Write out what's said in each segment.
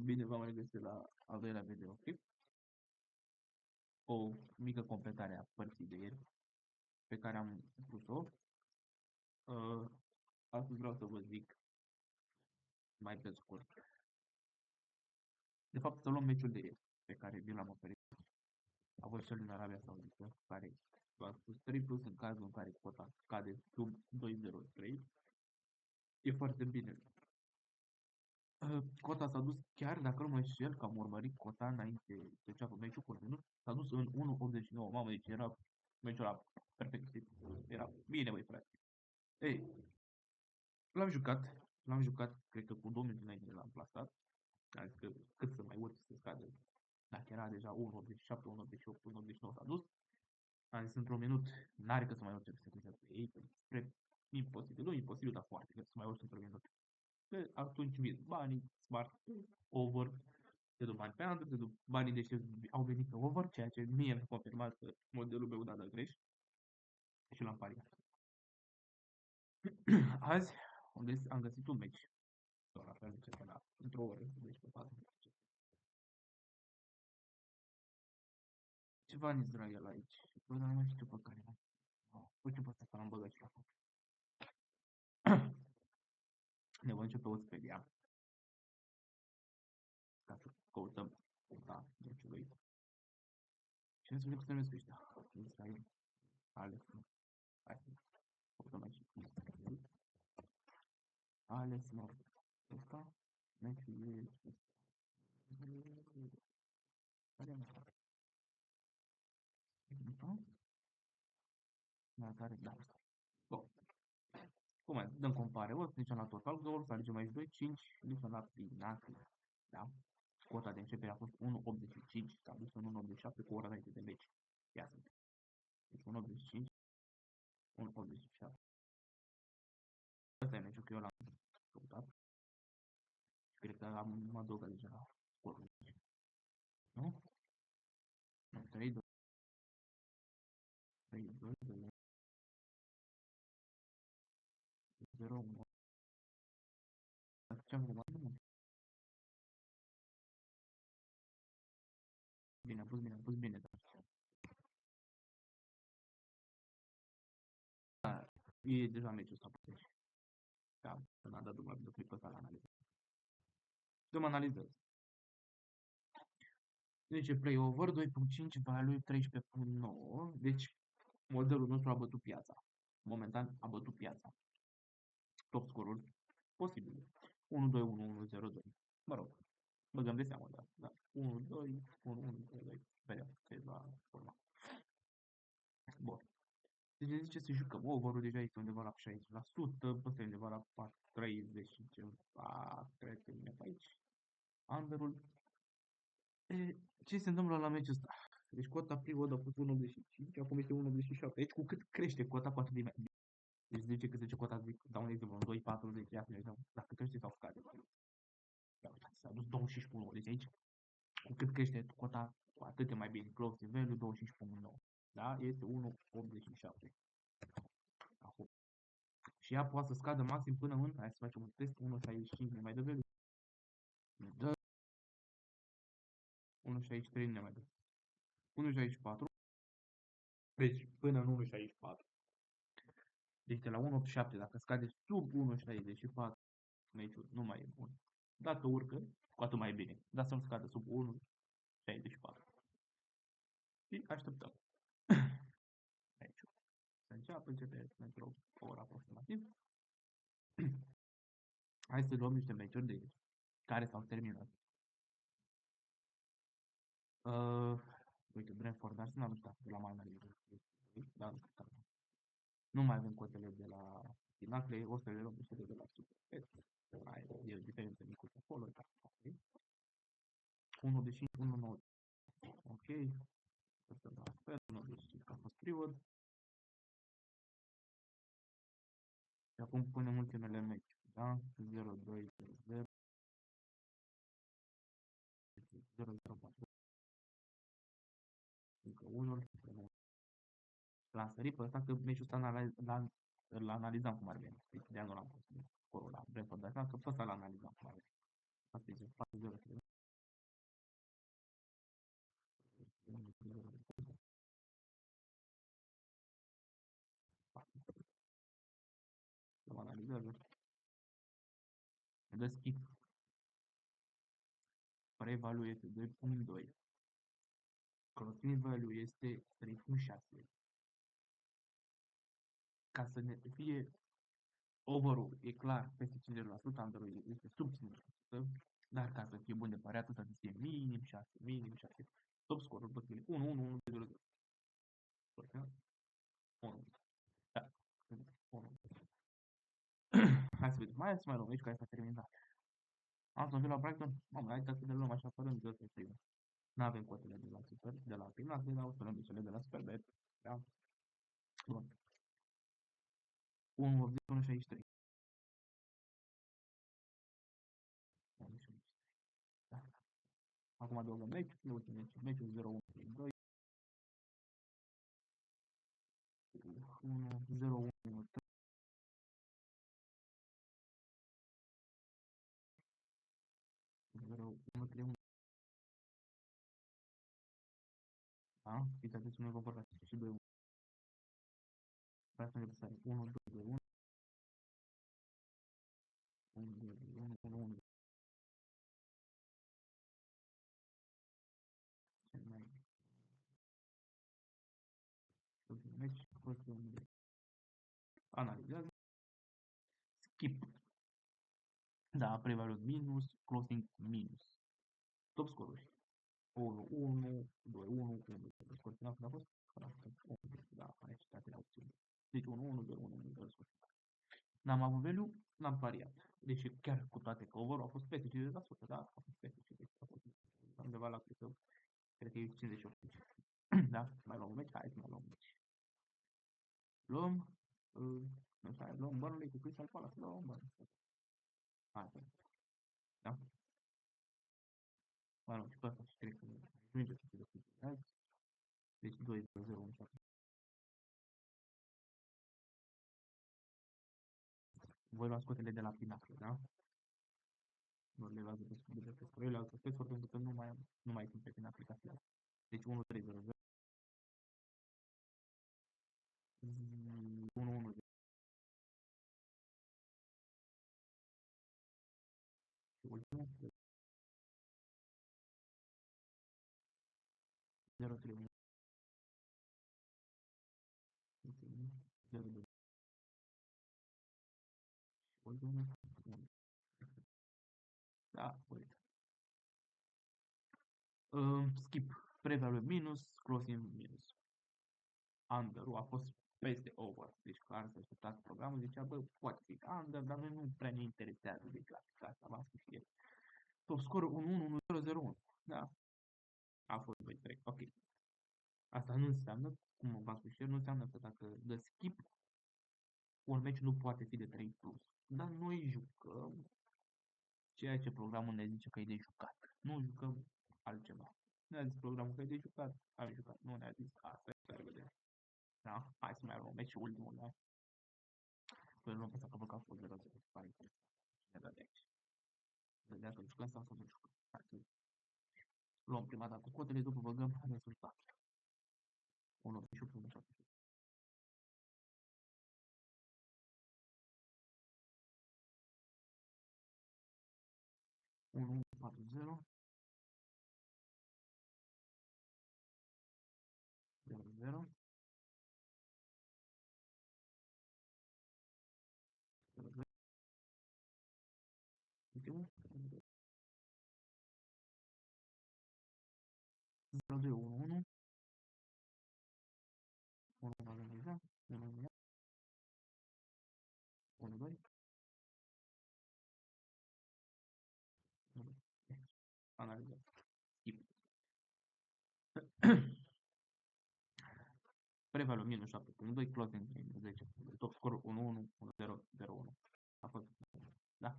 bine v-am regăsit la al doilea video clip. O mică completare a părții de ieri pe care am pus-o. Astăzi vreau să vă zic mai pe scurt. De fapt, să luăm meciul de ieri pe care vi l-am oferit. A fost cel din Arabia Saudită, care v-a spus 3 plus în cazul în care cota cade sub 2.03. E foarte bine. Cota s-a dus, chiar dacă nu mă înșel, că am urmărit cota înainte să înceapă meciul cu minut, s-a dus în 1.89. Mamă, deci era meciul ăla perfect. Era bine, băi, frate. Ei, l-am jucat, cred că cu 2 minute înainte l-am plasat. Adică cât să mai urc să scadă. Dacă era deja 1.87, 1.88, 1.89 s-a dus. Am zis într-un minut, n-are că să mai urce să se ei, că spre imposibil, nu imposibil, dar foarte greu să mai urci într-un minut. Că atunci vin banii, smart, over, te duc bani pe under, te duc banii de ce au venit pe over, ceea ce mie mi-a confirmat că modelul meu dată greș și l-am pariat. Azi am găsit un meci, doar la fel de la într-o oră, deci pe 4. Ceva în Israel aici, bă, dar nu mai știu pe care. Uite pe ăsta l-am băgat și la foc. Ne vom începe Expedia. Ca să căutăm da, meciului. Și ne spunem că se numesc ăștia. Israel. Alex. Hai să căutăm aici. Alex Nord. Ăsta. Meciul e... Da. Bun. Cum mai dăm compare? O să zicem la total goal, să alegem aici 2, 5, zicem la Pinnacle. Da? Cota de începere a fost 1.85, s-a dus în 1.87 cu ora înainte de meci. Ia să vedem. Deci 1.85, 1.87. Asta e meciul, că eu l-am căutat. Cred că am adăugat deja la scorul. Nu? 3, 2, 3, 2, 2, 0, 1. Ce-am făcut? Bine, am pus bine, dar e deja meciul ăsta puteți. Da, să n-a dat după clipul ăsta la analiză. Dăm analizez. Deci play over 2.5, value 13.9. Deci modelul nostru a bătut piața. Momentan a bătut piața. Top scoruri posibile. 1, 2, 1, 1, 0, 2. Mă rog, băgăm de seamă, da. 1, 2, 1, 1, 0, 2. Vedem ce va forma. Bun. Deci ne zice să jucăm. Over-ul deja este undeva la 60%, ăsta e undeva la 30 și ceva, cred că vine pe aici. Under-ul. Ce se întâmplă la meciul ăsta? Deci cota pre-odd a fost 1.85, acum este 1.87. Deci cu cât crește cota, cu atât de mai bine. Deci zice că zice cota, zic, dau un exemplu, 2.40, ia să ne uităm, dacă crește sau scade. Ia uitați, s-a dus 25.1, deci aici, cu cât crește cota, cu atât e mai bine. Close value 25.9, da? Este 1.87. Acum. Și ea poate să scadă maxim până în, hai să facem un test, 1.65 ne mai dă value. Ne dă 1.63 ne mai dă. 1.64. Deci până în 1.64. Deci de la 1.87, dacă scade sub 1.64, meciul nu mai e bun. Dacă urcă, cu atât mai bine. Dar să nu scadă sub 1.64. Și așteptăm. Meciul. Să începe pentru o oră aproximativ. Hai să luăm niște meciuri de aici, care s-au terminat. Uite, Brentford Arsenal, nu știu de la mai analiză. Da, nu mai avem cotele de la Pinnacle, o să le luăm niște de la Super. Hai, e o diferență micuță acolo, da. Ok. 1 de 5, 1 9. Ok. Asta da, fel, 1 de 5 a fost pre-odd. Și acum punem ultimele meci, da? 0, 2, 0, 0, 0, 4. Încă unul. L-am sărit pe ăsta că meciul ăsta îl analizam cum ar veni. Deci de anul l-am pus scorul la Brentford, dar că pe ăsta l-analizam cum ar veni. Asta este 4-0. Să analizăm. Dă skip. Pre-value este 2.2. Closing value este 3.6. Ca să ne fie overall, e clar, peste 50%, Android este sub 50%, dar ca să fie bun de păreat, să fie minim 6, minim 6. Top score-ul pe file 1, 1, 1, 0, 0. 1. Da. 1. Hai să vedem. Mai luăm aici, care s-a terminat. Aston Villa Brighton, mamă, hai să le luăm așa fără de să primă. N-avem cotele de la super, de la prima, dar o să luăm cele de la Superbet. Da? Bun. 1,63. Da. Acum adăugăm meciurile, ultimele meciuri 0-1-2, 1, 0-1, 0-1, 3-1. Da? Fiți atenți, nu vă vor și 2-1. Vreau să ne păsare 1, 2, 2, 1, 1, 2, 1, 1, 1. Cel mai ultim meci a fost un analizează. Skip. Da, prevalut minus, closing minus. Top scoruri. 1, 1, 2, 1, 1. Scor final când a fost? Da, aici toate la opțiuni. Deci 1, 1, 2, 1, 1, 2, scor. N-am avut value, n-am pariat. Deci chiar cu toate că over-ul a fost peste 50%, da? A fost peste 50%. A fost undeva la, cred că e 58. Da? Mai luăm un meci? Hai să mai luăm un meci. Luăm, nu știu, luăm Burnley cu Crystal Palace, luăm Burnley. Hai, da? Mai luăm și pe ăsta și cred că ajunge să fie de deci 2, 0, 1, 7. Voi luați cotele de la Pinnacle, da? Nu le luați de pe scor. Eu le luați pe scor pentru că nu mai sunt pe prin aplicația. Deci 1, 3, 0, 0. 1, 1, 0, ultimul. 0, 3, 1. 0, 2. Ultimul. Da, uite. Skip. Prevalue minus, closing minus. Under-ul a fost peste over. Deci clar să așteptați programul, zicea, bă, poate fi under, dar noi nu prea ne interesează de clasica asta, v-am spus și el. Top score 1-1-1-0-0-1. Da. A fost 2-3. Ok. Asta nu înseamnă, cum v-am spus și eu, nu înseamnă că dacă dă skip, un meci nu poate fi de 3 plus. Dar noi jucăm ceea ce programul ne zice că e de jucat. Nu jucăm altceva. Ne-a zis programul că e de jucat, am jucat. Nu ne-a zis asta, să vedem. Da? Hai să mai luăm meci ultimul, da? Să luăm pe asta că a fost 0-0, se pare interesant. Ne dă de aici. Vedea că jucăm sau să nu jucăm. Hai să luăm prima dată cotele, după băgăm rezultatul. 1, 8, 1, 7. 1, 4, 0, 0, 0, 0, 0, ultimul, 0, 2, 1, 1, 1, 1, 1, 1, 1, 2, analizăm. Skip. Prevalul minus 7.2, closing minus 10. Top score 1-1, 1-0, 0-1. A fost. Da.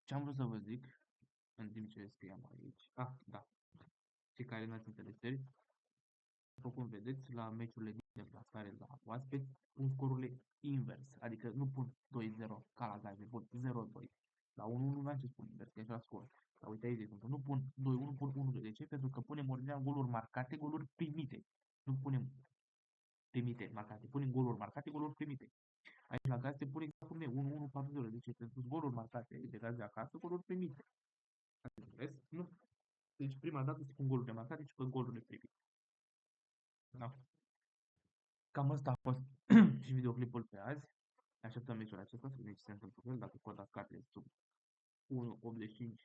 Ce am vrut să vă zic în timp ce scriam aici. Ah, da. Cei care n-ați înțeles, după cum vedeți, la meciurile din deplasare la oaspeți, pun scorurile invers. Adică nu pun 2-0 ca la gaze, pun 0-2 primite marcate. Punem goluri marcate, goluri primite. Aici la gaz se pune exact cum e, 1-1-4-0. Deci sunt goluri marcate de gaz de acasă, goluri primite. Vezi? Nu. Deci prima dată se pun golurile marcate și pe golurile primite. Da. Cam asta a fost și videoclipul pe azi. Așteptăm meciul acesta să vedem ce se întâmplă cu el, dacă cota scade sub 1,85,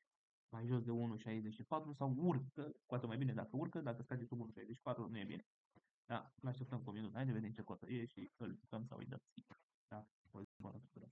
mai jos de 1,64 sau urcă, cu atât mai bine dacă urcă, dacă scade sub 1,64 nu e bine. Da, îl așteptăm cu minut. Hai să vedem ce cotă e și îl jucăm sau îi dăm. Da, o zi bună tuturor.